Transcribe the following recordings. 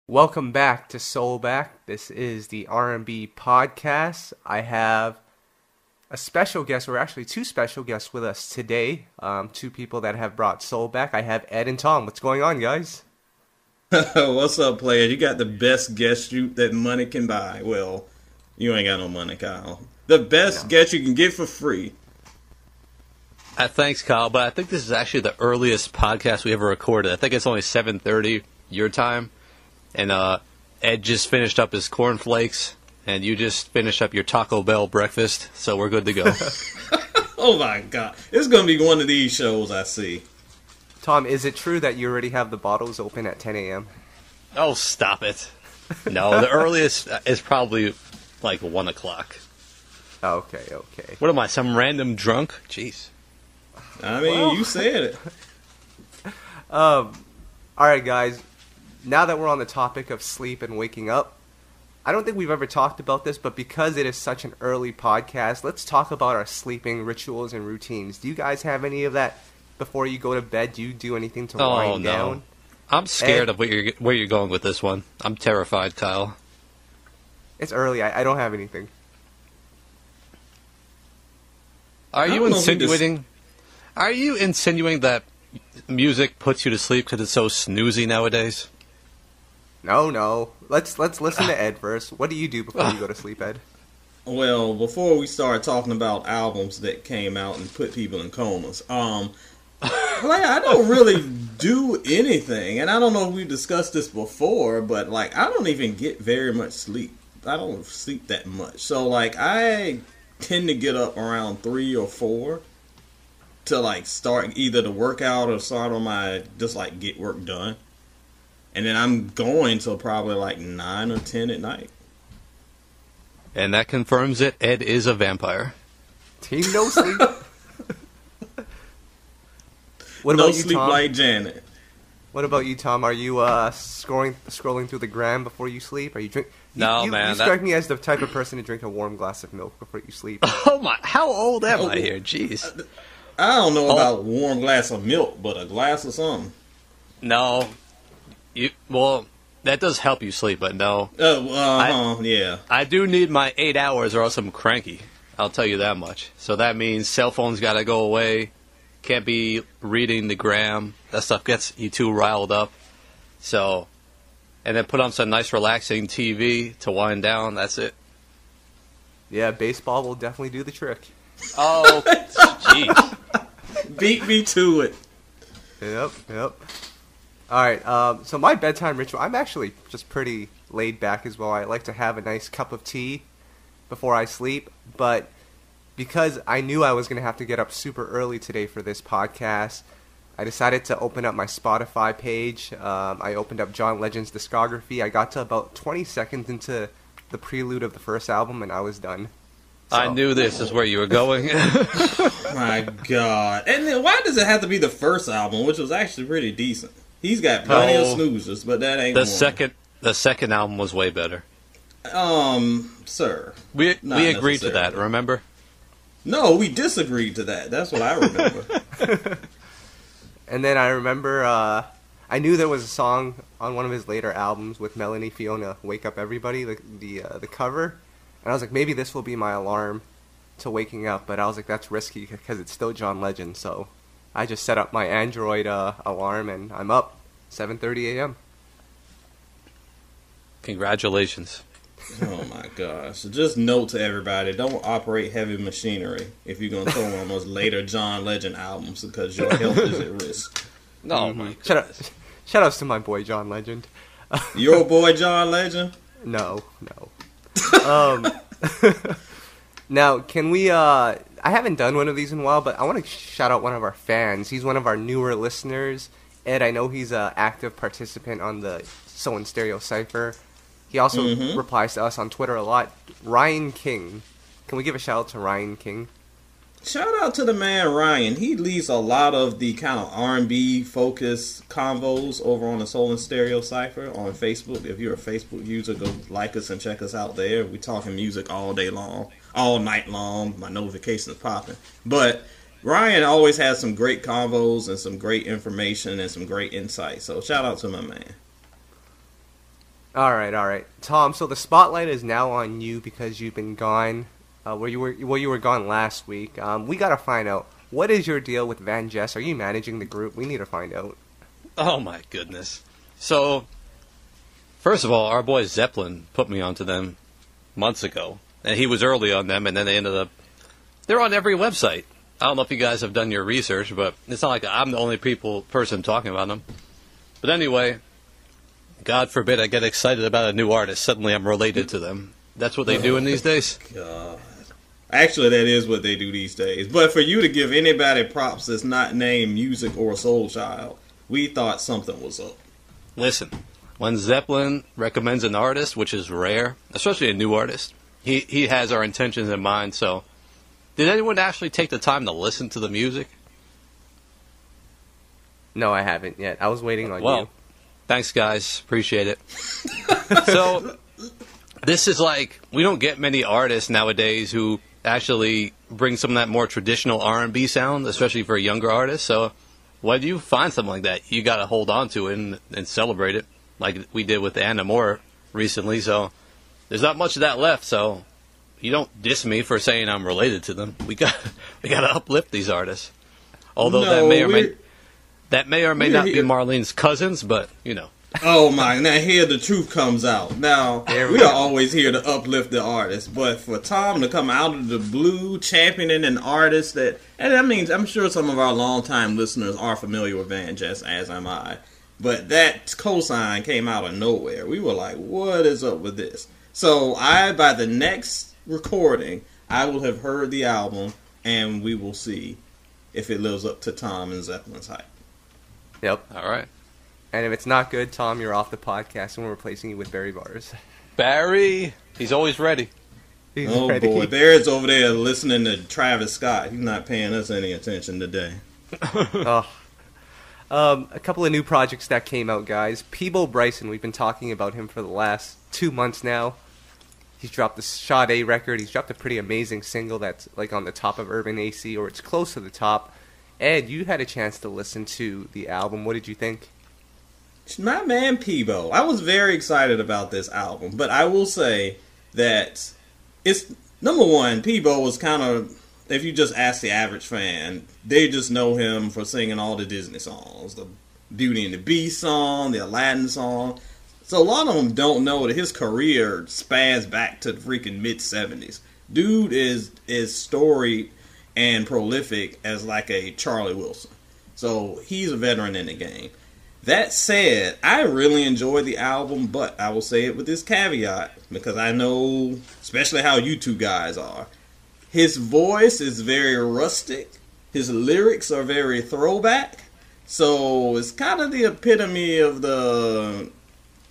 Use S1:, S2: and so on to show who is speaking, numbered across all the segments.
S1: Welcome back to SoulBack. This is the R&B podcast. I have a special guest, or actually two special guests with us today. Two people that have brought SoulBack. I have Ed and Tom. What's going on, guys?
S2: What's up, player? You got the best guest that money can buy. Well, you ain't got no money, Kyle. The best guest you can get for free.
S3: Thanks, Kyle, but I think this is actually the earliest podcast we ever recorded. I think it's only 7:30 your time. And Ed just finished up his cornflakes, and you just finished up your Taco Bell breakfast, so we're good to go.
S2: Oh my God. It's going to be one of these shows, I see.
S1: Tom, is it true that you already have the bottles open at 10 a.m.?
S3: Oh, stop it. No, the earliest is probably like 1 o'clock.
S1: Okay.
S3: What am I, some random drunk? Jeez.
S2: I mean, you said it.
S1: All right, guys. Now that we're on the topic of sleep and waking up, I don't think we've ever talked about this, but because it is such an early podcast, let's talk about our sleeping rituals and routines. Do you guys have any of that before you go to bed? Do you do anything to wind down?
S3: I'm scared of where you're going with this one. I'm terrified, Kyle.
S1: It's early. I don't have anything.
S3: Are you insinuating that music puts you to sleep because it's so snoozy nowadays?
S1: No. Let's listen to Ed first. What do you do before you go to sleep, Ed?
S2: Well, before we start talking about albums that came out and put people in comas, I don't really do anything, and I don't know if we've discussed this before, but I don't even get very much sleep. I don't sleep that much, so I tend to get up around 3 or 4 to start either the workout or start on my get work done. And then I'm going till probably 9 or 10 at night.
S3: And that confirms it. Ed is a vampire.
S1: Team no sleep. What
S2: no
S1: about you,
S2: sleep
S1: Tom?
S2: like Janet.
S1: What about you, Tom? Are you scrolling through the gram before you sleep? Are you drink?
S3: No, man.
S1: You strike me as the type of person to drink a warm glass of milk before you sleep.
S3: Oh my! How old am I here? Jeez.
S2: I don't know about a warm glass of milk, but a glass of something.
S3: No. Well, that does help you sleep, but no.
S2: Yeah.
S3: I do need my 8 hours or else I'm cranky. I'll tell you that much. So that means cell phones got to go away. Can't be reading the gram. That stuff gets you too riled up. So, and then put on some nice relaxing TV to wind down. That's it.
S1: Yeah, baseball will definitely do the trick.
S3: Oh, jeez.
S2: Beat me to it.
S1: Yep. All right, so my bedtime ritual, I'm actually just pretty laid back as well. I like to have a nice cup of tea before I sleep, but because I knew I was going to have to get up super early today for this podcast, I decided to open up my Spotify page. I opened up John Legend's discography. I got to about 20 seconds into the prelude of the first album, and I was done. So.
S3: I knew this is where you were going.
S2: My God. And then why does it have to be the first album, which was actually pretty decent? He's got plenty of snoozers, but that ain't
S3: the second album was way better.
S2: Sir.
S3: We agreed to that, remember?
S2: No, we disagreed to that. That's what I remember.
S1: And then I remember I knew there was a song on one of his later albums with Melanie Fiona, "Wake Up Everybody," the cover. And I was like, maybe this will be my alarm to waking up. But I was like, that's risky because it's still John Legend, so I just set up my Android alarm, and I'm up 7:30 a.m.
S3: Congratulations.
S2: Oh, my gosh. So just note to everybody, don't operate heavy machinery if you're going to throw on those later John Legend albums because your health is at risk.
S3: No, my God.
S1: Shout outs to my boy John Legend.
S2: Your boy John Legend?
S1: No. Now, can we... I haven't done one of these in a while, but I want to shout out one of our fans. He's one of our newer listeners. Ed, I know he's an active participant on the Soul and Stereo Cypher. He also replies to us on Twitter a lot. Ryan King. Can we give a shout out to Ryan King?
S2: Shout out to the man Ryan. He leads a lot of the kind of R&B focused convos over on the Soul and Stereo Cypher on Facebook. If you're a Facebook user, go like us and check us out there. We talking music all day long, all night long. My notifications popping. But Ryan always has some great convos and some great information and some great insight. So shout out to my man.
S1: All right. Tom, so the spotlight is now on you because you've been gone. You were gone last week. We gotta find out, what is your deal with VanJess? Are you managing the group? We need to find out.
S3: Oh my goodness. So, first of all, our boy Zeppelin put me onto them months ago, and he was early on them, and then they ended up. They're on every website. I don't know if you guys have done your research, but it's not like I'm the only person talking about them. But anyway, God forbid I get excited about a new artist. Suddenly I'm related to them. That's what they do in these days.
S2: God. Actually, that is what they do these days. But for you to give anybody props that's not named Music or Soul Child, we thought something was up.
S3: Listen, when Zeppelin recommends an artist, which is rare, especially a new artist, he has our intentions in mind. So, did anyone actually take the time to listen to the music?
S1: No, I haven't yet. I was waiting on
S3: Well,
S1: you.
S3: thanks, guys. Appreciate it. So, this is like, we don't get many artists nowadays who actually bring some of that more traditional R&B sound, especially for a younger artist. So, when you find something like that, you got to hold on to it and celebrate it, like we did with Anna Moore recently. So, there's not much of that left. So, you don't diss me for saying I'm related to them. We got to uplift these artists. Although that may or may not be Marlene's cousins, but you know.
S2: Oh my! Now here the truth comes out. Now we are always here to uplift the artist, but for Tom to come out of the blue championing an artist and that means I'm sure some of our longtime listeners are familiar with VanJess, as am I. But that cosign came out of nowhere. We were like, "What is up with this?" So by the next recording, I will have heard the album, and we will see if it lives up to Tom and Zeppelin's hype.
S1: Yep.
S3: All right.
S1: And if it's not good, Tom, you're off the podcast, and we're replacing you with Barry Bars.
S3: Barry, he's always ready.
S1: He's
S2: oh
S1: ready.
S2: boy, Barry's over there listening to Travis Scott. He's not paying us any attention today.
S1: A couple of new projects that came out, guys. Peabo Bryson, we've been talking about him for the last 2 months now. He's dropped the Sade record. He's dropped a pretty amazing single that's like on the top of Urban AC, or it's close to the top. Ed, you had a chance to listen to the album. What did you think?
S2: My man Peabo. I was very excited about this album, but I will say that it's, number one, Peabo was kind of, if you just ask the average fan, they just know him for singing all the Disney songs. The Beauty and the Beast song, the Aladdin song. So a lot of them don't know that his career spans back to the freaking mid-70s. Dude is storied and prolific as like a Charlie Wilson. So he's a veteran in the game. That said, I really enjoyed the album, but I will say it with this caveat, because I know, especially how you two guys are. His voice is very rustic. His lyrics are very throwback. So it's kind of the epitome of the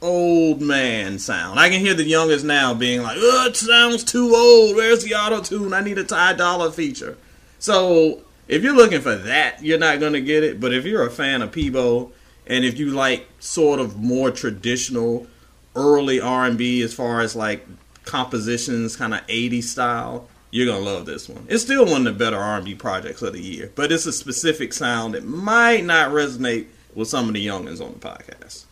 S2: old man sound. I can hear the youngest now being like, "Oh, it sounds too old. Where's the auto-tune? I need a Ty Dolla feature." So if you're looking for that, you're not going to get it. But if you're a fan of Peabo, and if you like sort of more traditional early R&B as far as like compositions, kind of 80s style, you're going to love this one. It's still one of the better R&B projects of the year, but it's a specific sound that might not resonate with some of the youngins on the podcast.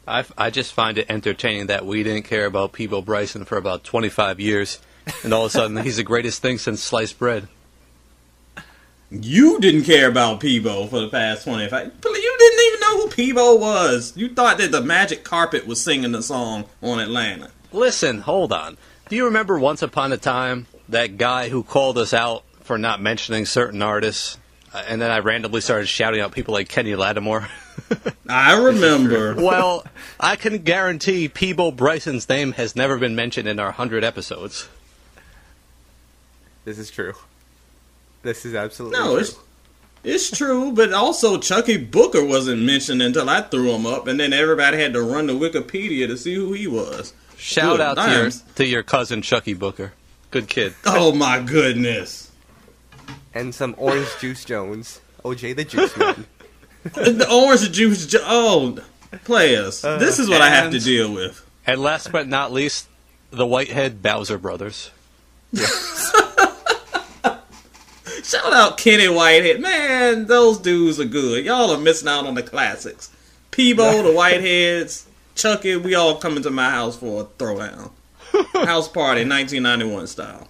S3: I just find it entertaining that we didn't care about Peabo Bryson for about 25 years, and all of a sudden he's the greatest thing since sliced bread.
S2: You didn't care about Peabo for the past 25. You didn't even know who Peabo was. You thought that the Magic Carpet was singing the song on Atlanta.
S3: Listen, hold on. Do you remember once upon a time that guy who called us out for not mentioning certain artists? And then I randomly started shouting out people like Kenny Lattimore.
S2: I remember.
S3: Well, I can guarantee Peabo Bryson's name has never been mentioned in our 100 episodes.
S1: This is true. This is absolutely true.
S2: It's true, but also Chucky Booker wasn't mentioned until I threw him up, and then everybody had to run to Wikipedia to see who he was.
S3: Shout out to your cousin Chucky Booker. Good kid.
S2: Oh my goodness.
S1: And some Orange Juice Jones. OJ the Juice Man.
S2: The Orange Juice players. This is what I have to deal with.
S3: And last but not least, the Whitehead Bowser brothers.
S1: Yes.
S2: Shout out Kenny Whitehead. Man, those dudes are good. Y'all are missing out on the classics. Peabo, the Whiteheads, Chucky, we all coming to my house for a throwdown. House party, 1991 style.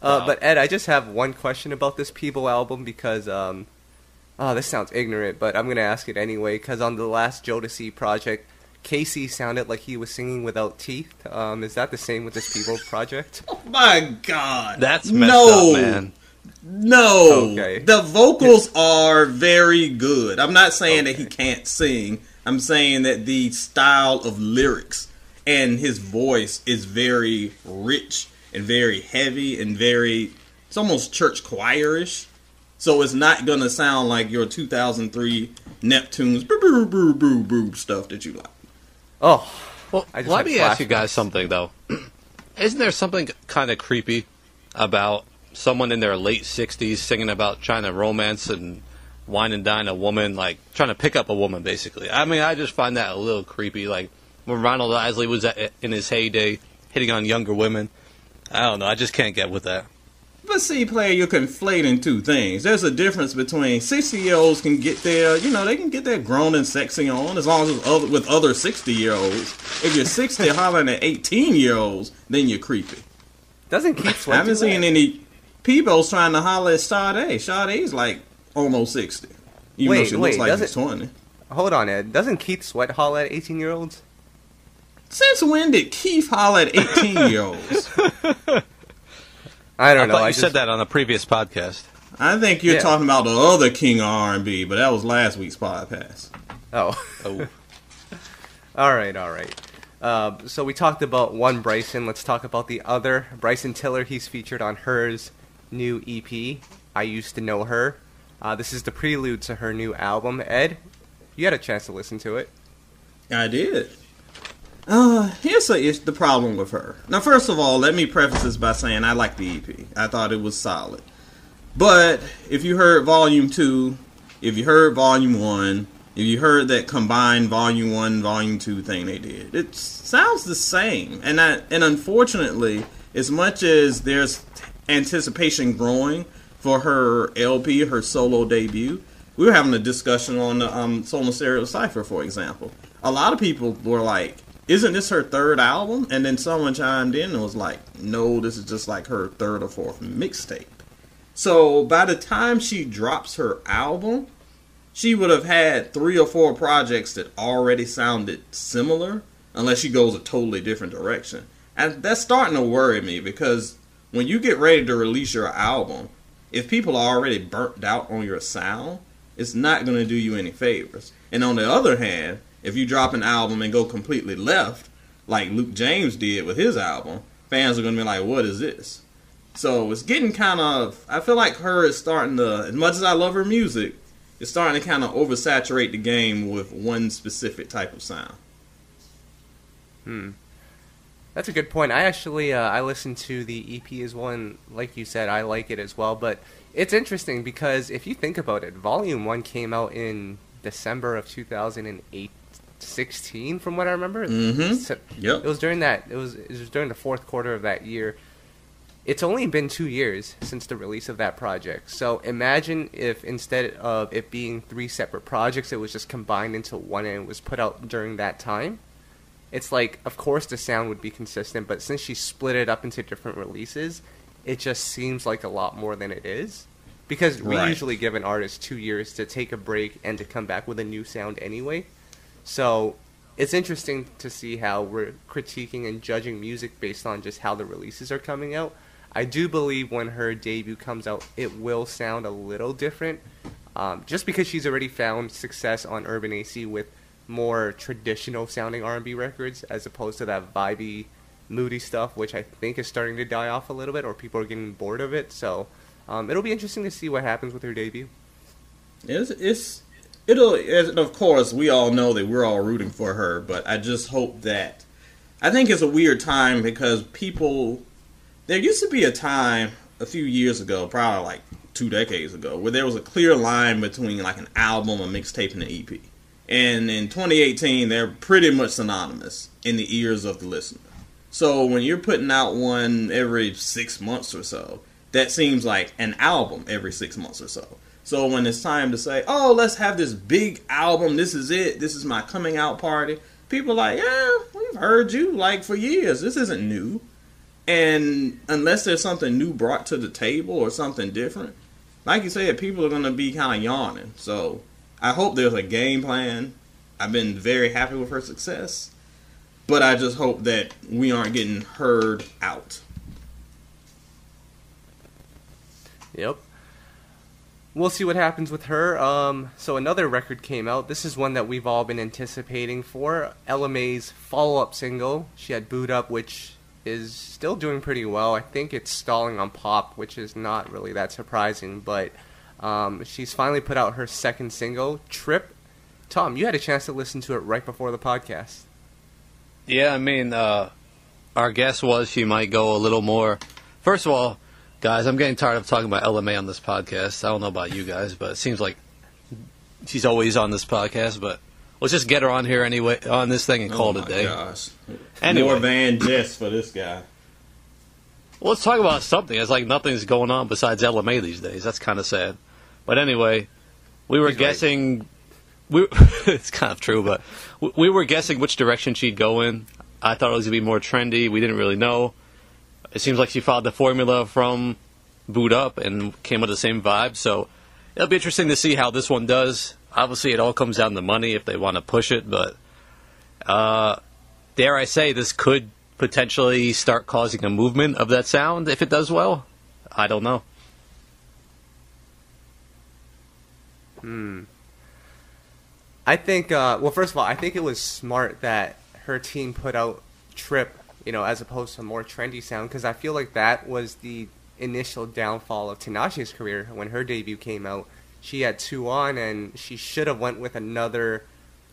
S1: But Ed, I just have one question about this Peabo album because, this sounds ignorant, but I'm gonna ask it anyway. Because on the last Jodeci project, Casey sounded like he was singing without teeth. Is that the same with this Peabo project?
S2: Oh my God,
S3: That's messed up, man.
S2: No,
S1: Okay.
S2: The vocals are very good. I'm not saying that he can't sing. I'm saying that the style of lyrics and his voice is very rich and very heavy and very, it's almost church choir-ish. So it's not going to sound like your 2003 Neptune's boo boo boo boo stuff that you like.
S1: Oh,
S3: Well, let me ask you guys something, though. Isn't there something kind of creepy about someone in their late 60s singing about trying to romance and wine and dine a woman, like trying to pick up a woman, basically? I mean, I just find that a little creepy. Like when Ronald Isley was in his heyday, hitting on younger women. I don't know. I just can't get with that.
S2: But see, player, you're conflating two things. There's a difference between 60-year-olds can get their, they can get their grown and sexy on as long as it's with other 60-year-olds. If you're 60 hollering at 18-year-olds, then you're creepy.
S1: Doesn't Keith
S2: I
S1: Sweat
S2: haven't
S1: do that?
S2: seen any Peebo's trying to holler at Sade. Sade's like almost 60. Even though she looks like she's 20.
S1: Hold on, Ed. Doesn't Keith Sweat holler at 18-year-olds?
S2: Since when did Keith holler at 18-year-olds?
S1: I don't know.
S3: I thought you said that on a previous podcast.
S2: I think you're
S1: Yeah.
S2: talking about the other king of R&B, but that was last week's podcast.
S1: Oh.
S3: Oh.
S1: All right. So we talked about one Bryson. Let's talk about the other. Bryson Tiller, he's featured on H.E.R's new EP, I Used to Know Her. This is the prelude to her new album. Ed, you had a chance to listen to it.
S2: I did. Here's the problem with her. Now, first of all, let me preface this by saying I like the EP. I thought it was solid. But if you heard Volume 2, if you heard Volume 1, if you heard that combined Volume 1, Volume 2 thing they did, it sounds the same. And unfortunately, as much as there's anticipation growing for her LP, her solo debut, we were having a discussion on the Solar Stereo Cypher, for example. A lot of people were like, isn't this her third album? And then someone chimed in and was like, no, this is just like her third or fourth mixtape. So by the time she drops her album, she would have had 3 or 4 projects that already sounded similar, unless she goes a totally different direction. And that's starting to worry me, because when you get ready to release your album, if people are already burnt out on your sound, it's not going to do you any favors. And on the other hand, if you drop an album and go completely left, like Luke James did with his album, fans are going to be like, what is this? So it's getting kind of, I feel like her is starting to, as much as I love her music, it's starting to kind of oversaturate the game with one specific type of sound.
S1: That's a good point. I actually, I listened to the EP as well, and like you said, I like it as well. But it's interesting because if you think about it, Volume 1 came out in December of 2016, from what I remember.
S2: Mm-hmm.
S1: So
S2: Yep.
S1: It was during that. It was during the fourth quarter of that year. It's only been 2 years since the release of that project. So imagine if instead of it being 3 separate projects, it was just combined into one and it was put out during that time. It's like, of course the sound would be consistent, but since she split it up into different releases, it just seems like a lot more than it is. Because we usually give an artist 2 years to take a break and to come back with a new sound anyway. So it's interesting to see how we're critiquing and judging music based on just how the releases are coming out. I do believe when her debut comes out, it will sound a little different. Just because she's already found success on Urban AC with more traditional sounding R&B records as opposed to that vibey, moody stuff, which I think is starting to die off a little bit, or people are getting bored of it. So it'll be interesting to see what happens with her debut.
S2: Of course, we all know that we're all rooting for her, but I just hope that, I think it's a weird time because there used to be a time a few years ago, probably like 2 decades ago, where there was a clear line between like an album, a mixtape, and an EP. And in 2018, they're pretty much synonymous in the ears of the listener. So when you're putting out one every 6 months or so, that seems like an album every 6 months or so. So when it's time to say, oh, let's have this big album, this is it, this is my coming out party, people are like, yeah, we've heard you like for years. This isn't new. And unless there's something new brought to the table or something different, like you said, people are going to be kind of yawning. So I hope there's a game plan. I've been very happy with her success, but I just hope that we aren't getting heard out.
S1: Yep. We'll see what happens with her. So another record came out. This is one that we've all been anticipating for. Ella Mai's follow-up single. She had Boot Up, which is still doing pretty well. I think it's stalling on pop, which is not really that surprising. But she's finally put out her second single, Trip. Tom, you had a chance to listen to it right before the podcast.
S3: Yeah, I mean, our guess was she might go a little more. First of all, guys, I'm getting tired of talking about LMA on this podcast. I don't know about you guys, but it seems like she's always on this podcast. But let's just get her on here anyway, on this thing, and call it a day.
S2: Gosh.
S3: Anyway.
S2: More VanJess for this guy.
S3: Well, let's talk about something. It's like nothing's going on besides LMA these days. That's kind of sad. But anyway, we were guessing. It's kind of true, but we were guessing which direction she'd go in. I thought it was going to be more trendy. We didn't really know. It seems like she followed the formula from Boot Up and came with the same vibe. So it'll be interesting to see how this one does. Obviously, it all comes down to money if they want to push it. But dare I say, this could potentially start causing a movement of that sound if it does well. I don't know.
S1: I think, well, first of all, I think it was smart that her team put out Trip, you know, as opposed to a more trendy sound, because I feel like that was the initial downfall of Tinashe's career. When her debut came out, she had 2 on, and she should have went with another,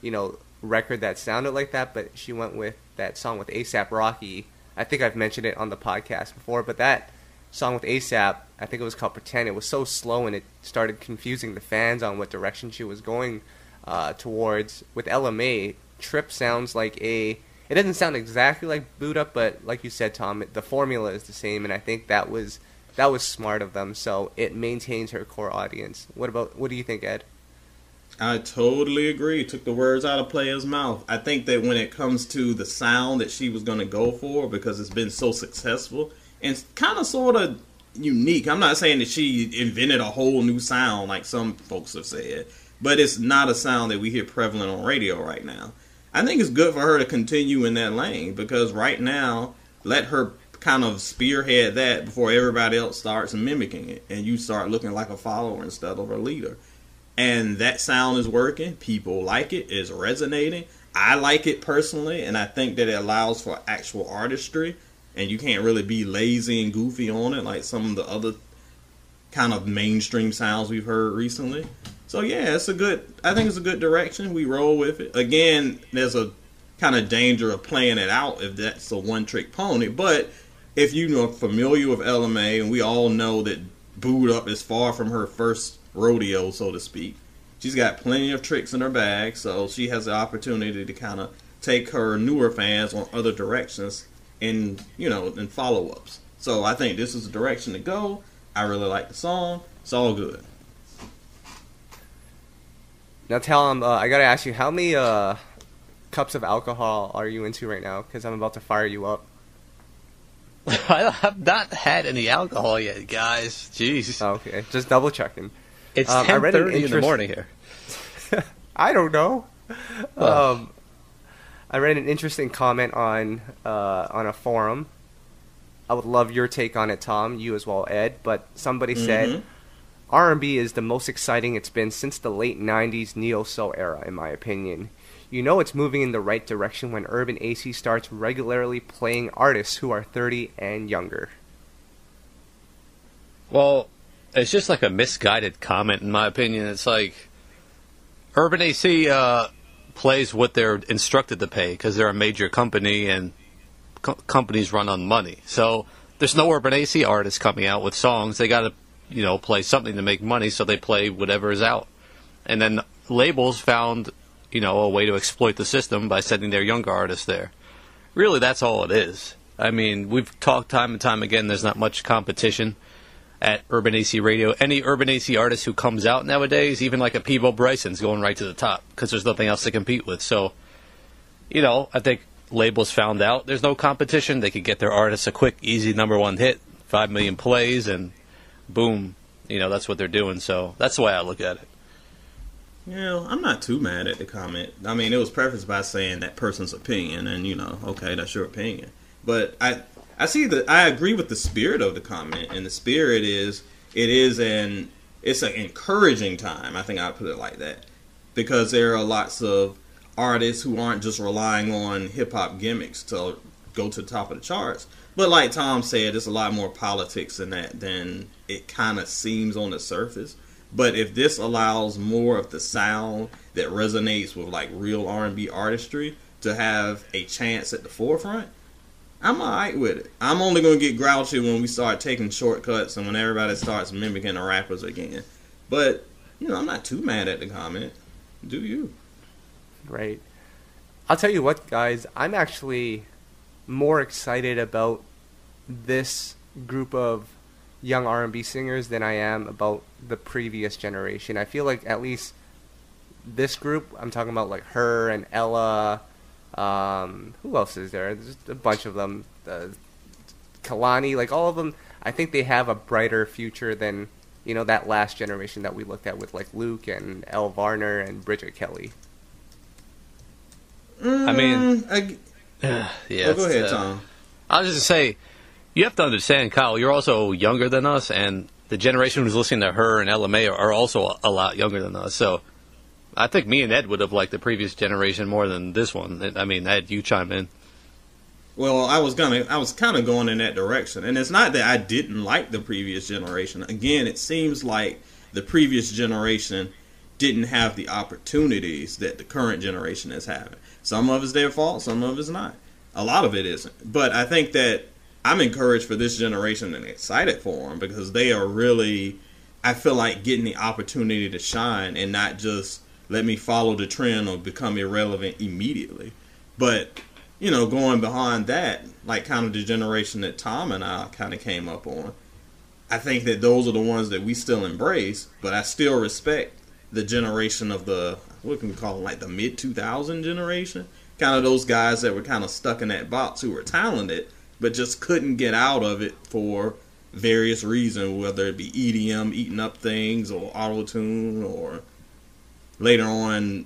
S1: you know, record that sounded like that, but she went with that song with A$AP Rocky. I think I've mentioned it on the podcast before, but that song with A$AP, I think it was called Pretend, it was so slow, and it started confusing the fans on what direction she was going towards. With Ella Mai, Trip sounds like it doesn't sound exactly like Boot Up, but like you said, Tom, the formula is the same, and I think that was smart of them, so it maintains her core audience. What do you think, Ed?
S2: I totally agree. Took the words out of Playa's mouth. I think that when it comes to the sound that she was going to go for, because it's been so successful and kind of sort of unique. I'm not saying that she invented a whole new sound like some folks have said, but it's not a sound that we hear prevalent on radio right now. I think it's good for her to continue in that lane, because right now, let her kind of spearhead that before everybody else starts mimicking it, and you start looking like a follower instead of a leader. And that sound is working. People like it. It's resonating. I like it personally, and I think that it allows for actual artistry, and you can't really be lazy and goofy on it like some of the other kind of mainstream sounds we've heard recently. So yeah, I think it's a good direction. We roll with it. Again, there's a kind of danger of playing it out if that's a one-trick pony. But if you are familiar with Ella Mai, and we all know that Boot Up is far from her first rodeo, so to speak, she's got plenty of tricks in her bag, so she has the opportunity to kind of take her newer fans on other directions and, you know, and follow-ups. So I think this is the direction to go. I really like the song. It's all good.
S1: Now, Tal, I gotta ask you, how many cups of alcohol are you into right now? Because I'm about to fire you up.
S3: I have not had any alcohol yet, guys. Jeez.
S1: Okay, just double checking.
S3: It's 10:30 in the morning here.
S1: I don't know. I read an interesting comment on a forum. I would love your take on it, Tom. You as well, Ed. But somebody said R&B is the most exciting it's been since the late 90s neo-soul era, in my opinion. You know it's moving in the right direction when Urban AC starts regularly playing artists who are 30 and younger.
S3: Well, it's just like a misguided comment, in my opinion. It's like Urban AC plays what they're instructed to pay because they're a major company and companies run on money. So there's no Urban AC artists coming out with songs. They got to, you know, play something to make money, so they play whatever is out. And then labels found, you know, a way to exploit the system by sending their younger artists there. Really, that's all it is. I mean, we've talked time and time again, there's not much competition at Urban AC Radio. Any Urban AC artist who comes out nowadays, even like a Peabo Bryson's going right to the top because there's nothing else to compete with. So I think labels found out there's no competition. They could get their artists a quick, easy #1 hit, 5 million plays, and boom, that's what they're doing. So that's the way I look at it.
S2: I'm not too mad at the comment. I mean, it was prefaced by saying that person's opinion, and okay, that's your opinion. But I agree with the spirit of the comment, and the spirit is it's an encouraging time. I think I'd put it like that, because there are lots of artists who aren't just relying on hip hop gimmicks to go to the top of the charts. But like Tom said, there's a lot more politics in that than it kind of seems on the surface. But if this allows more of the sound that resonates with like real R&B artistry to have a chance at the forefront, I'm alright with it. I'm only going to get grouchy when we start taking shortcuts and when everybody starts mimicking the rappers again. But, I'm not too mad at the comment. Do you?
S1: Right. I'll tell you what, guys, I'm actually more excited about this group of young R&B singers than I am about the previous generation. I feel like at least this group, I'm talking about like H.E.R and Ella, who else is there? There's a bunch of them. Kalani, like all of them, I think they have a brighter future than, that last generation that we looked at with like Luke and Elle Varner and Bridget Kelly.
S3: I mean,
S2: yeah. Go ahead, Tom.
S3: I was just going to say, you have to understand, Kyle, you're also younger than us, and the generation who's listening to H.E.R and LMA are also a lot younger than us. So I think me and Ed would have liked the previous generation more than this one. I mean, Ed, you chime in.
S2: Well, I was kind of going in that direction. And it's not that I didn't like the previous generation. Again, it seems like the previous generation didn't have the opportunities that the current generation is having. Some of it's their fault, some of it's not. A lot of it isn't. But I think that I'm encouraged for this generation and excited for them, because they are really, I feel like, getting the opportunity to shine and not just let me follow the trend or become irrelevant immediately. But, going behind that, like kind of the generation that Tom and I kind of came up on, I think that those are the ones that we still embrace, but I still respect the generation of the, what can we call them, like the mid-2000 generation? Kind of those guys that were kind of stuck in that box who were talented, but just couldn't get out of it for various reasons, whether it be EDM eating up things or auto-tune, or later on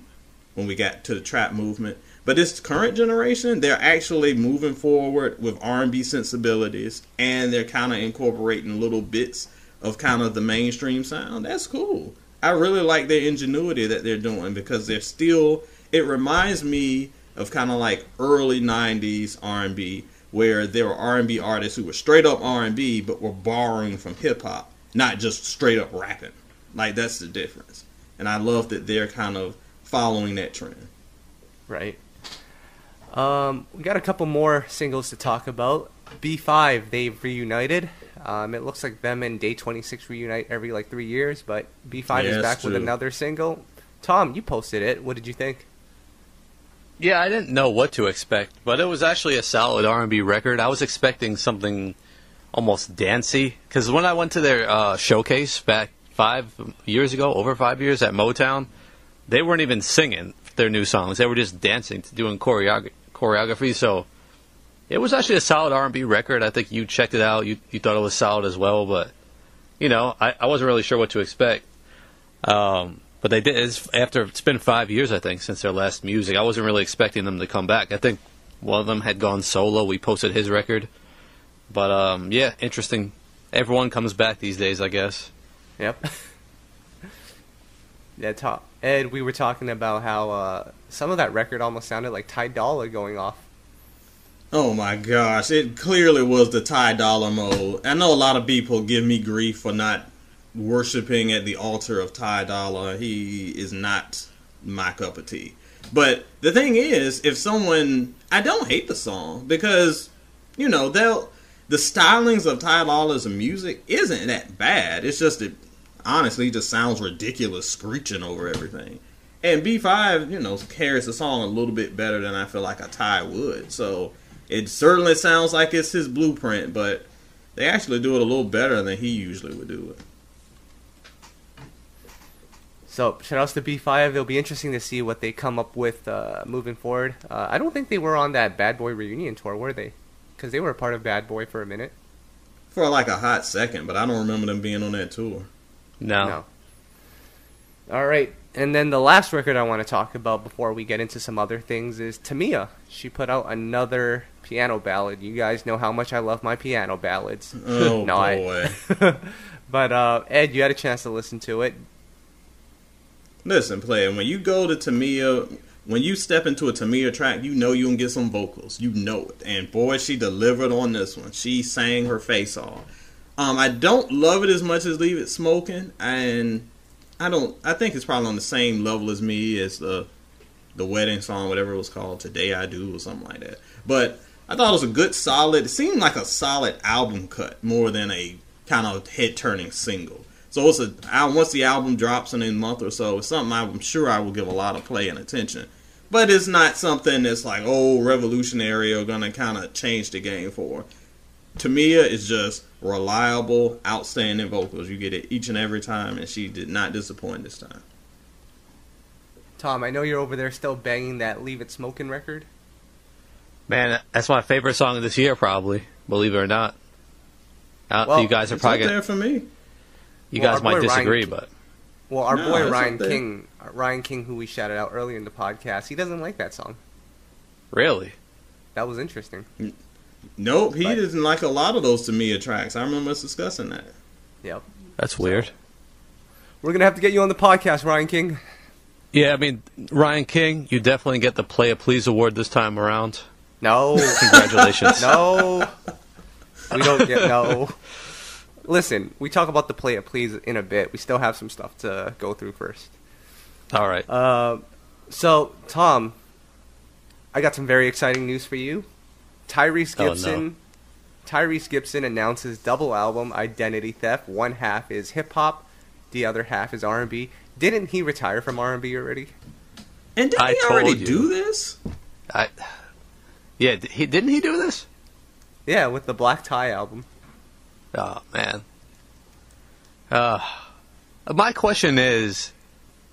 S2: when we got to the trap movement. But this current generation, they're actually moving forward with R&B sensibilities, and they're kind of incorporating little bits of kind of the mainstream sound. That's cool. I really like their ingenuity that they're doing, because they're still, it reminds me of kind of like early 90s R&B, where there were R&B artists who were straight up R&B but were borrowing from hip hop, not just straight up rapping. Like, that's the difference. And I love that they're kind of following that trend.
S1: Right. We got a couple more singles to talk about. B5, they've reunited. It looks like them and Day 26 reunite every like 3 years, but B5 is back with another single. Tom, you posted it. What did you think?
S3: Yeah, I didn't know what to expect, but it was actually a solid R&B record. I was expecting something almost dancey, because when I went to their showcase back 5 years ago, over 5 years at Motown, they weren't even singing their new songs. They were just dancing, doing choreography. So it was actually a solid R&B record. I think you checked it out. You thought it was solid as well, but I wasn't really sure what to expect. But they did. It's been 5 years, I think, since their last music. I wasn't really expecting them to come back. I think one of them had gone solo. We posted his record. But, yeah, interesting. Everyone comes back these days, I guess.
S1: Yep. Yeah, Ed, we were talking about how some of that record almost sounded like Ty Dolla going off.
S2: Oh, my gosh. It clearly was the Ty Dolla mode. I know a lot of people give me grief for not worshiping at the altar of Ty Dolla. He is not my cup of tea. But the thing is, I don't hate the song, because the stylings of Ty Dolla's music isn't that bad. It's just that honestly just sounds ridiculous screeching over everything. And B5 carries the song a little bit better than I feel like a Ty would. So it certainly sounds like it's his blueprint, but they actually do it a little better than he usually would do it.
S1: So, shout outs to B5. It'll be interesting to see what they come up with moving forward. I don't think they were on that Bad Boy reunion tour, were they? Because they were a part of Bad Boy for a minute.
S2: For like a hot second, but I don't remember them being on that tour.
S3: No.
S1: All right. And then the last record I want to talk about before we get into some other things is Tamiya. She put out another piano ballad. You guys know how much I love my piano ballads.
S2: Oh, boy.
S1: But, Ed, you had a chance to listen to it.
S2: Listen, player, when you go to Tamiya, when you step into a Tamiya track, you know you can get some vocals. You know it. And, boy, she delivered on this one. She sang her face off. I don't love it as much as Leave It Smoking, and I think it's probably on the same level as me as the wedding song, whatever it was called, Today I Do or something like that. But I thought it was a good solid, it seemed like a solid album cut more than a kind of head-turning single. So it's once the album drops in a month or so, it's something I'm sure I will give a lot of play and attention. But it's not something that's like, revolutionary or going to kind of change the game for. Tamiya is just reliable, outstanding vocals. You get it each and every time, and she did not disappoint this time.
S1: Tom, I know you're over there still banging that Leave It Smoking record.
S3: Man, that's my favorite song of this year, probably. Believe it or not. You guys are probably
S2: up there for me.
S3: You guys might disagree, but
S1: our boy Ryan King, who we shouted out earlier in the podcast, he doesn't like that song.
S3: Really?
S1: That was interesting.
S2: Nope, he doesn't like a lot of those Tamiya tracks. I remember us discussing that.
S1: Yep.
S3: That's weird.
S1: We're going to have to get you on the podcast, Ryan King.
S3: Yeah, I mean, Ryan King, you definitely get the Playa Please award this time around.
S1: No.
S3: Congratulations.
S1: No. We don't get no. Listen, we talk about the Playa Please in a bit. We still have some stuff to go through first.
S3: All right.
S1: So, Tom, I got some very exciting news for you. Tyrese Gibson announces double album Identity Theft. One half is hip hop, the other half is R&B. Didn't he retire from R&B already?
S2: And didn't he already do this?
S3: Didn't he do this?
S1: Yeah, with the Black Tie album.
S3: Oh man. My question is,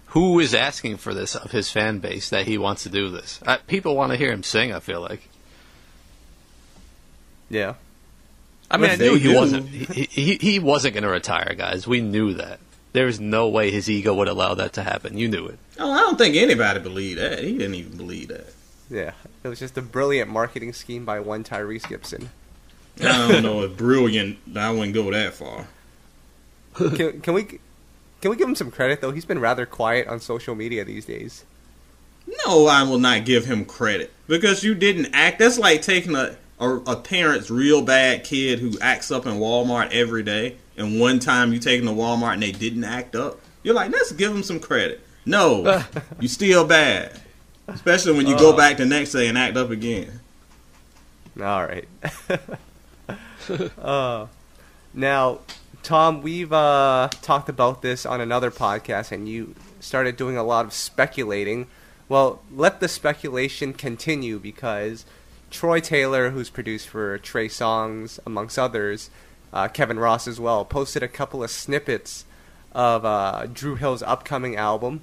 S3: who is asking for this of his fan base that he wants to do this? People want to hear him sing, I feel like.
S1: Yeah.
S3: I mean, I knew he wasn't. He wasn't going to retire, guys. We knew that. There's no way his ego would allow that to happen. You knew it.
S2: Oh, I don't think anybody believed that. He didn't even believe that.
S1: Yeah, it was just a brilliant marketing scheme by one Tyrese Gibson.
S2: I don't know if brilliant. I wouldn't go that far.
S1: Can we give him some credit though? He's been rather quiet on social media these days.
S2: No, I will not give him credit because you didn't act. That's like taking a parent's real bad kid who acts up in Walmart every day, and one time you take them to Walmart and they didn't act up. You're like, let's give them some credit. No, you still bad. Especially when you go back the next day and act up again.
S1: All right. Now, Tom, we've talked about this on another podcast, and you started doing a lot of speculating. Well, let the speculation continue because Troy Taylor, who's produced for Trey Songz, amongst others, Kevin Ross as well, posted a couple of snippets of Dru Hill's upcoming album.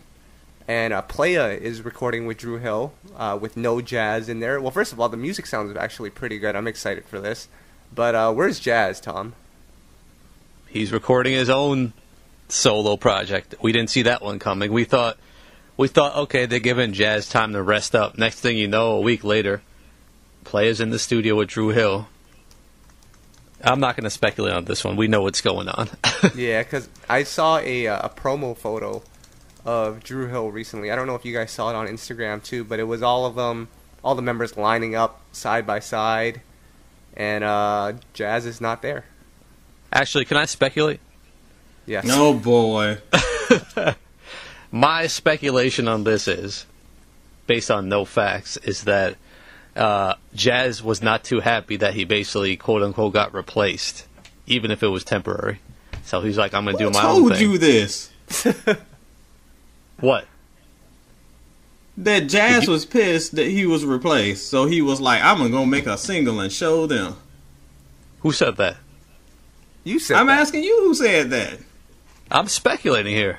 S1: And Playa is recording with Dru Hill with no Jazz in there. Well, first of all, the music sounds actually pretty good. I'm excited for this. But where's Jazz, Tom?
S3: He's recording his own solo project. We didn't see that one coming. We thought, okay, they're giving Jazz time to rest up. Next thing you know, a week later, Playa's in the studio with Dru Hill. I'm not going to speculate on this one. We know what's going on.
S1: Yeah, because I saw a promo photo of Dru Hill recently. I don't know if you guys saw it on Instagram too, but it was all of them, all the members lining up side by side, and Jazz is not there.
S3: Actually, can I speculate?
S1: Yes.
S2: No, boy.
S3: My speculation on this is, based on no facts, is that Jazz was not too happy that he basically, quote-unquote, got replaced, even if it was temporary. So he's like, I'm going to do my own thing.
S2: Who told you this?
S3: What?
S2: That Jazz was pissed that he was replaced, so he was like, I'm going to go make a single and show them.
S3: Who said that?
S1: You said
S2: I'm
S1: that.
S2: asking you who said that.
S3: I'm speculating here.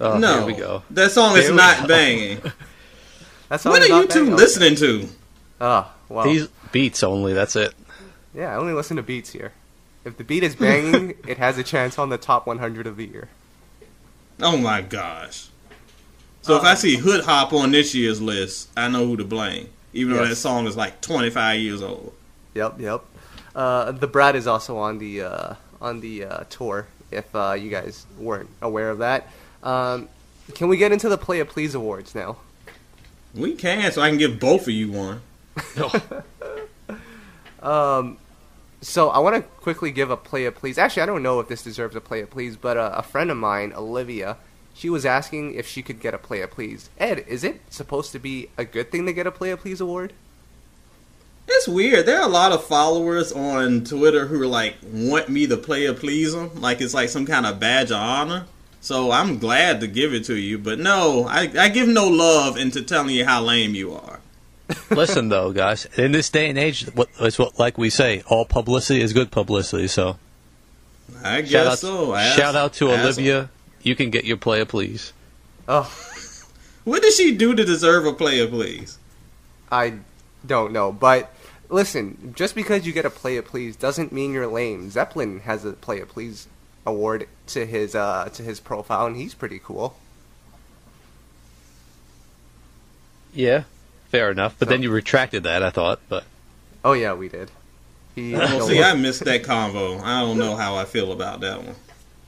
S3: Oh,
S2: No,
S3: here we go.
S2: that song is
S3: Here we
S2: not
S3: go.
S2: banging.
S1: That song
S2: What
S1: is
S2: are you
S1: not
S2: two
S1: bad?
S2: listening to?
S1: Oh, well.
S3: These beats only. That's it.
S1: Yeah, I only listen to beats here. If the beat is banging, it has a chance on the top 100 of the year.
S2: Oh my gosh. So if I see Hood Hop on this year's list, I know who to blame. Even though
S1: Yes.
S2: that song is like 25 years old.
S1: Yep. The Brad is also on the tour. If you guys weren't aware of that, can we get into the Playa Please awards now?
S2: We can, so I can give both of you one.
S1: So I want to quickly give a Playa Please. Actually, I don't know if this deserves a Playa Please, but a friend of mine, Olivia, she was asking if she could get a Playa Please. Ed, is it supposed to be a good thing to get a Playa Please award?
S2: It's weird. There are a lot of followers on Twitter who are like, want me to Playa Please them. Like it's like some kind of badge of honor. So I'm glad to give it to you. But no, I give no love into telling you how lame you are.
S3: Listen, though, guys, in this day and age, like we say, all publicity is good publicity. So,
S2: I guess
S3: shout out to Olivia. You can get your Playa Please.
S1: Oh,
S2: What did she do to deserve a Playa Please?
S1: I don't know, but listen, just because you get a Playa Please doesn't mean you're lame. Zeppelin has a Playa Please award to his profile, and he's pretty cool.
S3: Yeah, fair enough. But then you retracted that, I thought. But
S1: Oh yeah, we did. He
S2: Well, see, I missed that convo. I don't know how I feel about that one.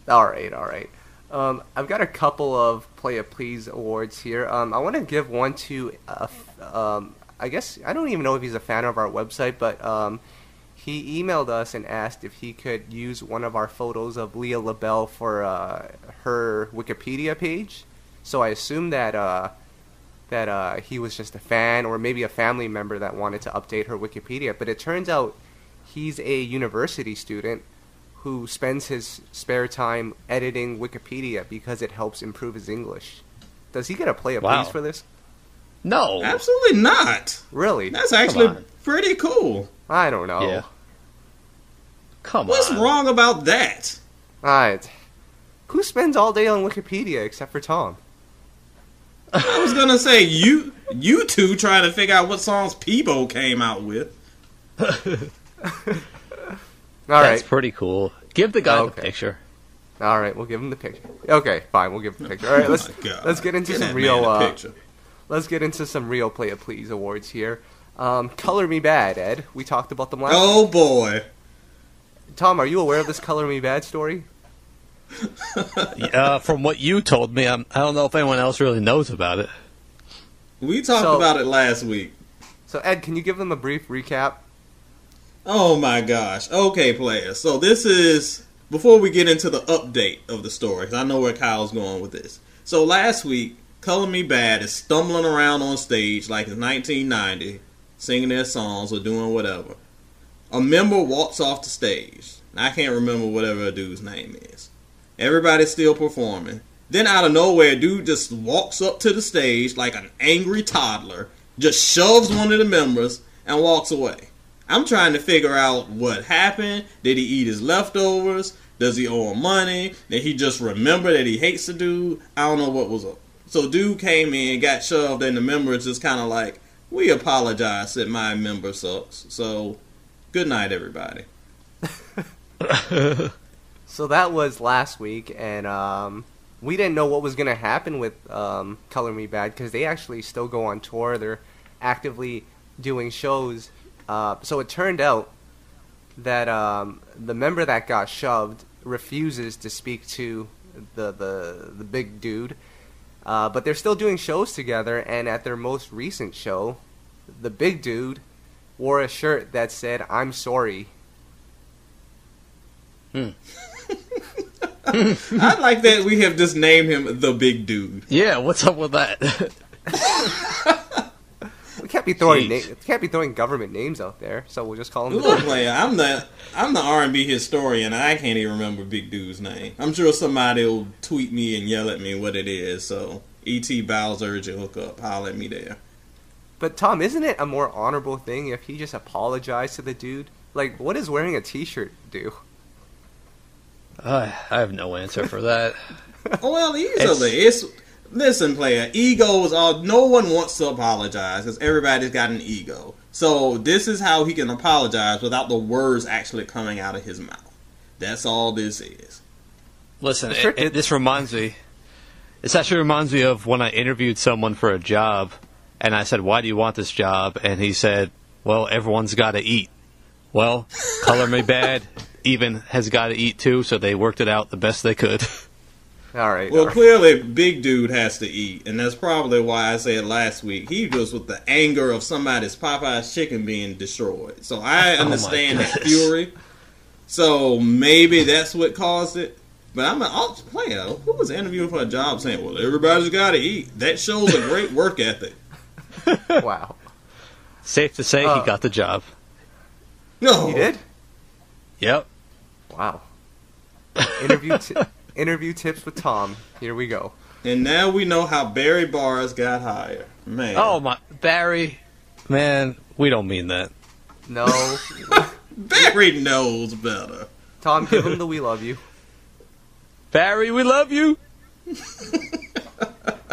S1: All right. I've got a couple of Playa Please awards here. I want to give one to, I guess, I don't even know if he's a fan of our website, but he emailed us and asked if he could use one of our photos of Leah LaBelle for her Wikipedia page. So I assume that he was just a fan or maybe a family member that wanted to update her Wikipedia. But it turns out he's a university student who spends his spare time editing Wikipedia because it helps improve his English. Does he get a Playa
S3: Wow.
S1: Please for this?
S3: no,
S2: Absolutely not.
S1: Really?
S2: That's actually
S3: on.
S2: pretty cool.
S1: I don't know.
S3: Yeah. Come
S2: What's
S3: on.
S2: wrong about that?
S1: Alright. Who spends all day on Wikipedia except for Tom?
S2: I was gonna say you two trying to figure out what songs Peabo came out with.
S1: Alright.
S3: That's pretty cool. Give the guy
S1: Okay.
S3: the picture.
S1: Alright, we'll give him the picture. Okay, fine, we'll give him the picture. Alright,
S2: Oh my God.
S1: let's get into
S2: Get
S1: some
S2: that
S1: real
S2: man a picture.
S1: let's get into some real Playa Please awards here. Color Me Bad, Ed. We talked about them last
S2: Oh boy.
S1: Tom, are you aware of this Color Me Bad story?
S3: From what you told me, I don't know if anyone else really knows about it.
S2: We talked
S1: So-
S2: about it last week.
S1: So Ed, can you give them a brief recap?
S2: Oh my gosh. Okay, players. So this is before we get into the update of the story, 'cause I know where Kyle's going with this. So last week, Color Me Bad is stumbling around on stage like it's 1990, singing their songs or doing whatever. A member walks off the stage. I can't remember whatever a dude's name is. Everybody's still performing. Then out of nowhere, a dude just walks up to the stage like an angry toddler, just shoves one of the members, and walks away. I'm trying to figure out what happened. Did he eat his leftovers? Does he owe him money? Did he just remember that he hates the dude? I don't know what was up. So dude came in, got shoved, and the member is just kind of like, we apologize that my member sucks. So, good night, everybody.
S1: So that was last week, and we didn't know what was going to happen with Color Me Bad because they actually still go on tour. They're actively doing shows. So it turned out that the member that got shoved refuses to speak to the big dude. But they're still doing shows together, and at their most recent show, the big dude wore a shirt that said, "I'm sorry."
S2: I like that we have just named him the big dude.
S3: Yeah, what's up with that?
S1: We can't be throwing
S3: Jeez.
S1: can't be throwing government names out there, so we'll just call him the
S2: Look, player, I'm the R&B historian, and I can't even remember Big Dude's name. I'm sure somebody will tweet me and yell at me what it is. So, E.T. Bowser, urge your hook up, holler at me there.
S1: But Tom, isn't it a more honorable thing if he just apologized to the dude? Like, what does wearing a T-shirt do?
S3: I have no answer for that.
S2: Well, easily. Listen, player. Egos are. No one wants to apologize because everybody's got an ego. So this is how he can apologize without the words actually coming out of his mouth. That's all this is.
S3: Listen, this reminds me. This actually reminds me of when I interviewed someone for a job, and I said, "Why do you want this job?" And he said, "Well, everyone's got to eat." Well, color me bad. Even has got to eat too, so they worked it out the best they could.
S1: All right.
S2: Well, clearly, Big Dude has to eat, and that's probably why I said last week he was with the anger of somebody's Popeye's chicken being destroyed. So I understand that fury. So maybe that's what caused it. But I'm an player. Who was interviewing for a job saying, "Well, everybody's got to eat"? That shows a great work ethic.
S1: Wow.
S3: Safe to say, he got the job.
S2: No,
S1: He did?
S3: Yep.
S1: Wow. Interview tips with Tom. Here we go.
S2: And now we know how Barry Bars got hired. Man.
S3: Oh my, Barry, man, we don't mean that.
S1: No.
S2: Barry knows better.
S1: Tom, give him the "we love you."
S3: Barry, we love you.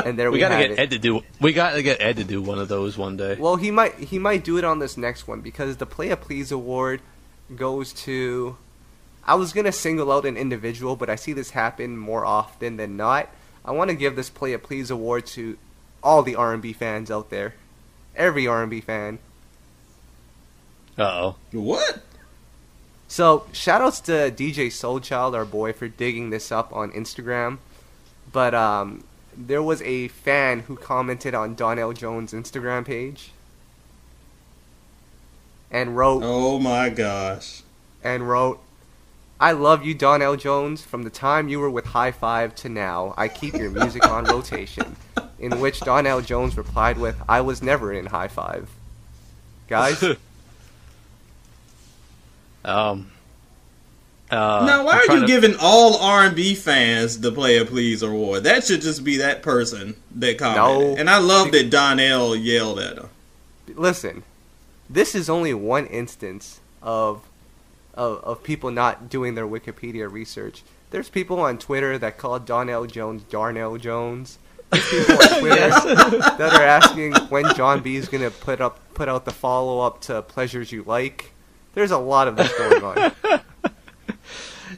S1: And there
S3: We
S1: we
S3: gotta
S1: have
S3: get
S1: it.
S3: Ed to do. We gotta get Ed to do one of those one day.
S1: Well, he might do it on this next one because the Playa Please award goes to. I was gonna single out an individual, but I see this happen more often than not. I want to give this Playa Please award to all the R&B fans out there, every R&B fan.
S3: Uh-oh.
S2: What?
S1: So shoutouts to DJ Soulchild, our boy, for digging this up on Instagram. But there was a fan who commented on Donell Jones' Instagram page and wrote.
S2: Oh my gosh.
S1: "I love you, Donell Jones. From the time you were with High Five to now, I keep your music on rotation." In which Donell Jones replied with, "I was never in High Five." Guys?
S2: Now, why are you giving all R&B fans the Playa Please award? That should just be that person that commented.
S1: No.
S2: And I love that Donell yelled at him.
S1: Listen, this is only one instance of people not doing their Wikipedia research. There's people on Twitter that call Donell Jones Darnell Jones. There's people on Twitter that are asking when John B is gonna put out the follow up to Pleasures You Like. There's a lot of this going on.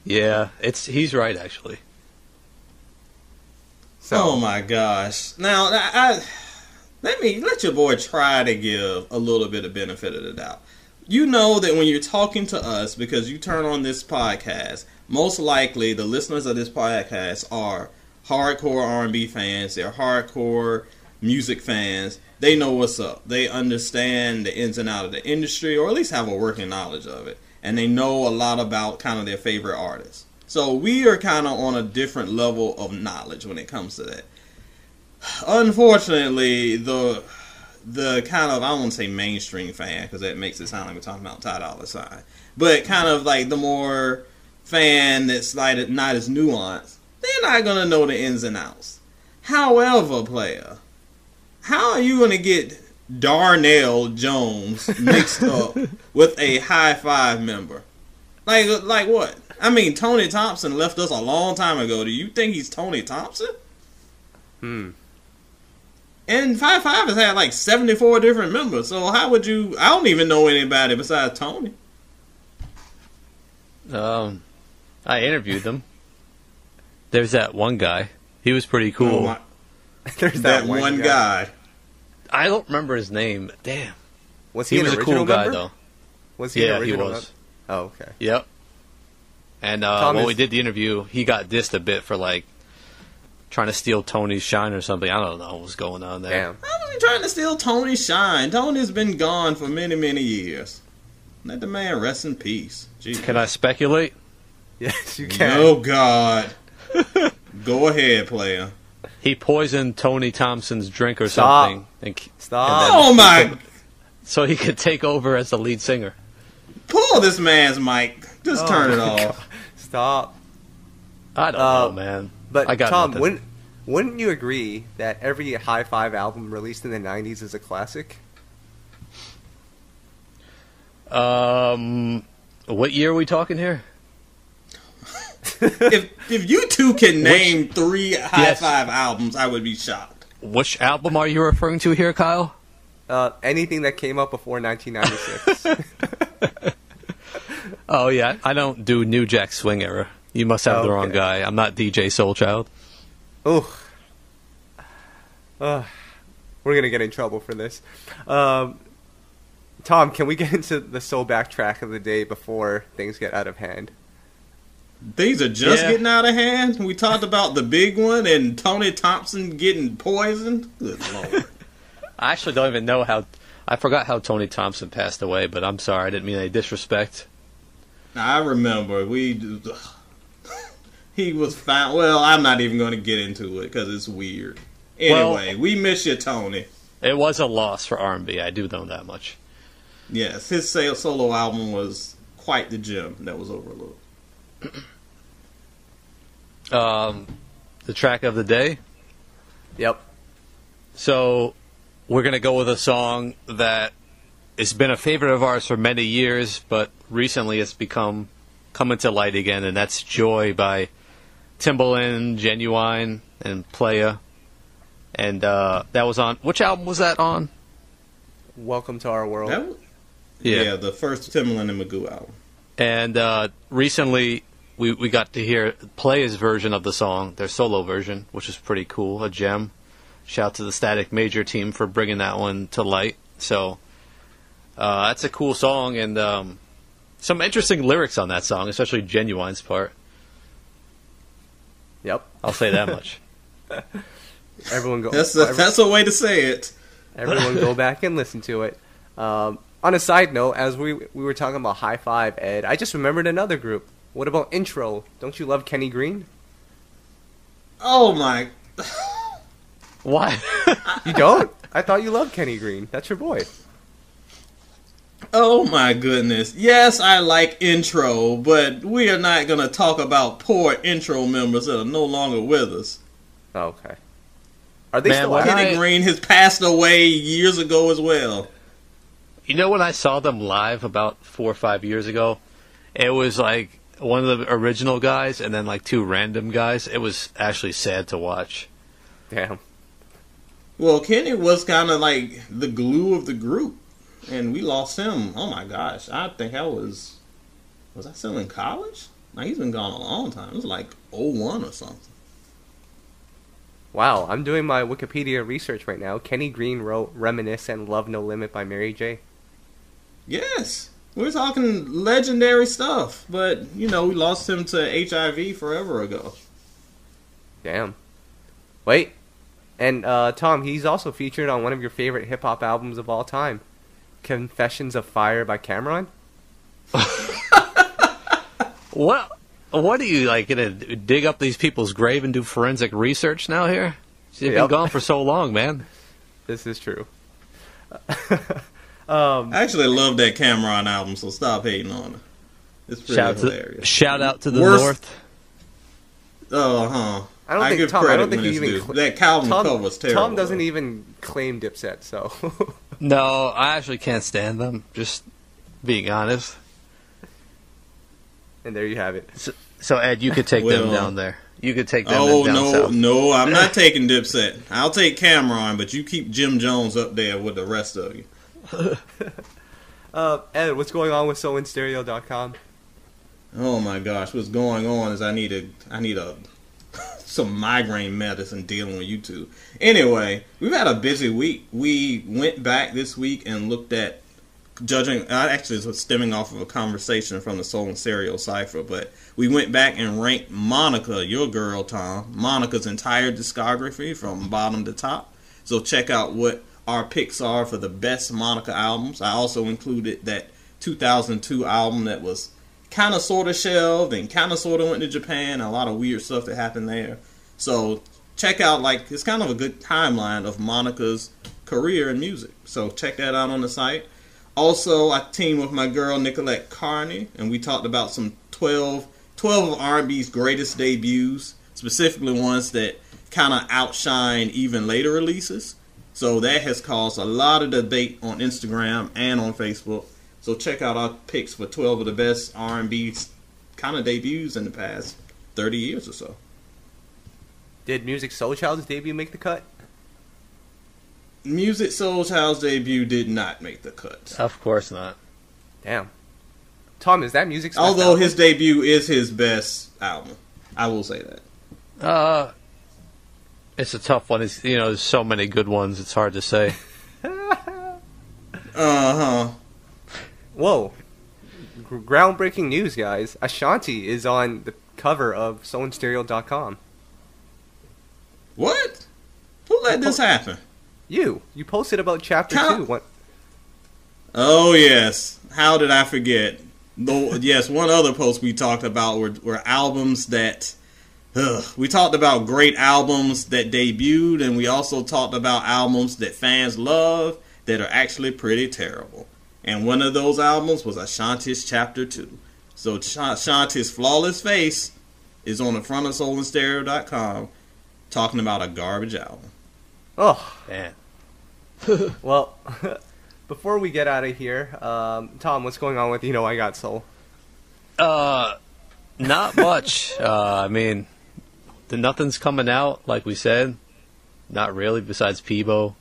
S3: Yeah, he's right actually.
S1: So,
S2: Oh my gosh. Now, let your boy try to give a little bit of benefit of the doubt. You know that when you're talking to us, because you turn on this podcast, most likely the listeners of this podcast are hardcore R&B fans. They're hardcore music fans. They know what's up. They understand the ins and outs of the industry, or at least have a working knowledge of it. And they know a lot about kind of their favorite artists. So we are kind of on a different level of knowledge when it comes to that. Unfortunately, the kind of, I won't say mainstream fan, because that makes it sound like we're talking about Ty Dolla $ign, but kind of like the more fan that's like not as nuanced, they're not going to know the ins and outs. However, player, how are you going to get Darnell Jones mixed up with a High Five member? Like what? I mean, Tony Thompson left us a long time ago. Do you think he's Tony Thompson? And 5 has had like 74 different members. So how would you... I don't even know anybody besides Tony.
S3: I interviewed them. There's that one guy. He was pretty cool.
S2: Oh,
S1: there's
S2: that one guy.
S3: I don't remember his name. Damn.
S1: Was
S3: He
S1: an
S3: was a
S1: original
S3: cool guy,
S1: member?
S3: though.
S1: Was he an
S3: Yeah, he
S1: original
S3: was.
S1: member? Oh, okay.
S3: Yep. And when we did the interview, he got dissed a bit for, like, trying to steal Tony's shine or something. I don't know what was going on there.
S1: Damn.
S2: How was he trying to steal Tony's shine? Tony's been gone for many, many years. Let the man rest in peace. Jesus.
S3: Can I speculate?
S1: Yes, you can.
S2: Oh, God. Go ahead, player.
S3: He poisoned Tony Thompson's drink or
S1: Stop.
S3: something.
S1: Stop.
S2: Oh, my...
S3: So he could take over as the lead singer.
S2: Pull this man's mic. Just turn it
S1: my
S2: off.
S1: God. Stop.
S3: I don't know, man.
S1: But
S3: I got
S1: Tom,
S3: nothing.
S1: wouldn't you agree that every High Five album released in the 90s is a classic?
S3: What year are we talking here?
S2: if you two can name three High Five albums, I would be shocked.
S3: Which album are you referring to here, Kyle?
S1: Anything that came out before 1996.
S3: Oh, yeah. I don't do New Jack Swing era. You must have the wrong guy. I'm not DJ Soulchild.
S1: Oh. We're going to get in trouble for this. Tom, can we get into the SoulBack track of the day before things get out of hand?
S2: Things are just getting out of hand. We talked about the big one and Tony Thompson getting poisoned. Good Lord.
S3: I actually don't even know how... I forgot how Tony Thompson passed away, but I'm sorry. I didn't mean any disrespect.
S2: I remember. He was found... Well, I'm not even going to get into it because it's weird. Anyway, we miss you, Tony.
S3: It was a loss for R&B. I do know that much.
S2: Yes, his solo album was quite the gem that was overlooked.
S3: The track of the day?
S1: Yep.
S3: So, we're going to go with a song that has been a favorite of ours for many years, but recently it's coming to light again, and that's Joy by Timbaland, Ginuwine, and Playa. And that was on... Which album was that on?
S1: Welcome to Our World.
S2: Yeah, the first Timbaland and Magoo album.
S3: And recently, we got to hear Playa's version of the song, their solo version, which is pretty cool, a gem. Shout out to the Static Major team for bringing that one to light. So, that's a cool song, and some interesting lyrics on that song, especially Ginuwine's part.
S1: Yep.
S3: I'll say that much.
S1: Everyone go.
S2: That's a way to say it.
S1: Everyone go back and listen to it. On a side note, as we were talking about High Five, Ed, I just remembered another group. What about Intro? Don't you love Kenny Green?
S2: Oh my...
S3: Why?
S1: You don't? I thought you loved Kenny Green. That's your boy.
S2: Oh my goodness. Yes, I like Intro, but we are not going to talk about poor Intro members that are no longer with us.
S1: Oh, okay. Are they still alive?
S2: Kenny Green has passed away years ago as well.
S3: You know, when I saw them live about 4 or 5 years ago, it was like one of the original guys and then like two random guys. It was actually sad to watch.
S1: Damn.
S2: Well, Kenny was kind of like the glue of the group, and we lost him. Oh my gosh. I think was I still in college? Like, he's been gone a long time. It was like 01 or something.
S1: Wow, I'm doing my Wikipedia research right now. Kenny Green wrote Reminisce and Love No Limit by Mary J.
S2: Yes. We're talking legendary stuff. But, we lost him to HIV forever ago.
S1: Damn. Wait. And, Tom, he's also featured on one of your favorite hip-hop albums of all time. Confessions of Fire by Cameron?
S3: What are you, like, going to dig up these people's grave and do forensic research now here? They've been gone for so long, man.
S1: This is true.
S2: I actually love that Cameron album, so stop hating on it. It's pretty hilarious.
S3: Shout out to the North.
S2: I
S1: don't think he even...
S2: That Calvin cover was terrible.
S1: Tom doesn't even claim Dipset, so...
S3: No, I actually can't stand them, just being honest.
S1: And there you have it.
S3: So Ed, you could take them down there. You could take them down south.
S2: No, I'm not taking Dipset. I'll take Cameron, but you keep Jim Jones up there with the rest of you.
S1: Ed, what's going on with SoulInStereo.com?
S2: Oh my gosh, what's going on is I need some migraine medicine dealing with you two. Anyway, we've had a busy week. We went back this week and looked at actually it was stemming off of a conversation from the Soul and Stereo Cypher, but we went back and ranked Monica, your girl, Tom, Monica's entire discography from bottom to top. So check out what our picks are for the best Monica albums. I also included that 2002 album that was kind of sort of shelved and kind of sort of went to Japan. A lot of weird stuff that happened there. So check out, it's kind of a good timeline of Monica's career in music. So check that out on the site. Also, I teamed with my girl Nicolette Carney, and we talked about some 12 of R&B's greatest debuts, specifically ones that kind of outshine even later releases. So that has caused a lot of debate on Instagram and on Facebook. So check out our picks for 12 of the best R&B kind of debuts in the past 30 years or so.
S1: Did Music Soul Child's debut make the cut?
S2: Music Soul Child's debut did not make the cut.
S3: Of course not.
S1: Damn. Tom, is that Music's best
S2: Although
S1: album?
S2: his debut is his best album. I will say that.
S3: It's a tough one. It's, there's so many good ones. It's hard to say.
S1: Whoa. Groundbreaking news, guys. Ashanti is on the cover of SoulAndStereo.com.
S2: What? Who let this happen?
S1: You posted about chapter 2. What?
S2: Oh, yes. How did I forget? Yes, one other post we talked about were albums that... we talked about great albums that debuted, and we also talked about albums that fans love that are actually pretty terrible. And one of those albums was Ashanti's Chapter 2. So Ashanti's Flawless Face is on the front of SoulAndStereo.com talking about a garbage album.
S1: Oh.
S3: Man.
S1: Well, before we get out of here, Tom, what's going on with I Got Soul?
S3: Not much. I mean, nothing's coming out, like we said. Not really, besides Peabo.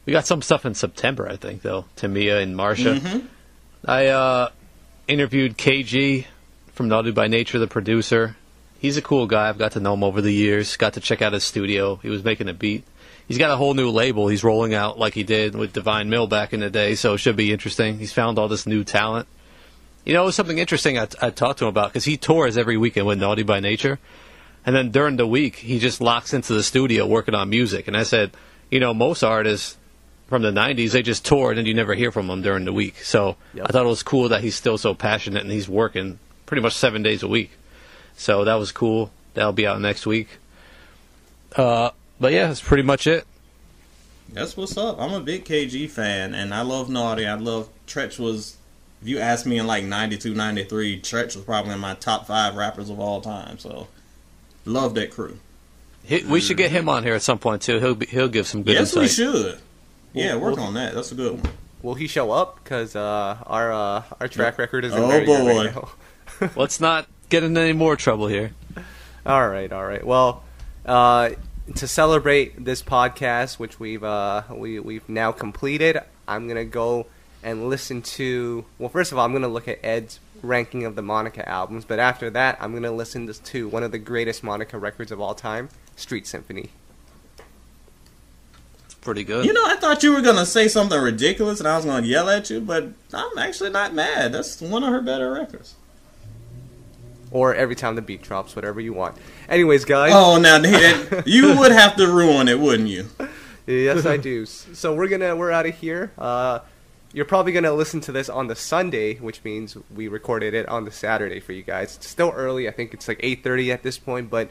S3: We got some stuff in September, I think, though. Tamiya and Marsha. Mm-hmm. I interviewed KG from Naughty by Nature, the producer. He's a cool guy. I've got to know him over the years. Got to check out his studio. He was making a beat. He's got a whole new label he's rolling out like he did with Divine Mill back in the day, so it should be interesting. He's found all this new talent. It was something interesting I talked to him about, because he tours every weekend with Naughty by Nature. And then during the week, he just locks into the studio working on music. And I said, most artists from the 90s, they just toured and you never hear from them during the week. So yep. I thought it was cool that he's still so passionate and he's working pretty much 7 days a week. So that was cool. That'll be out next week. But yeah, that's pretty much it.
S2: That's what's up. I'm a big KG fan, and I love Naughty. I love Tretch was, if you asked me in like 92, 93, Tretch was probably in my top 5 rappers of all time. So love that crew.
S3: We should get him on here at some point too. He'll give some good insight.
S2: Yes, we should. Yeah, work on that. That's a good one.
S1: Will he show up? Because our track record isn't very good right now.
S3: Let's not get in any more trouble here.
S1: All right. Well, to celebrate this podcast, which we've now completed, I'm gonna go and listen to. Well, first of all, I'm gonna look at Ed's ranking of the Monica albums, but after that, I'm gonna listen to one of the greatest Monica records of all time, Street Symphony.
S3: Pretty good.
S2: I thought you were going to say something ridiculous and I was going to yell at you, but I'm actually not mad. That's one of her better records.
S1: Or Every Time the Beat Drops, whatever you want. Anyways, guys.
S2: Oh, now you would have to ruin it, wouldn't you?
S1: Yes, I do. So we're out of here. You're probably gonna listen to this on the Sunday, which means we recorded it on the Saturday for you guys. It's still early. I think it's like 8:30 at this point. But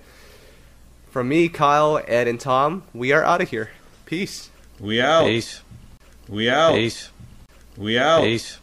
S1: from me, Kyle, Ed, and Tom, we are out of here. Peace.
S2: We out.
S3: Peace.
S2: We out.
S3: Peace.
S2: We out.
S3: Peace.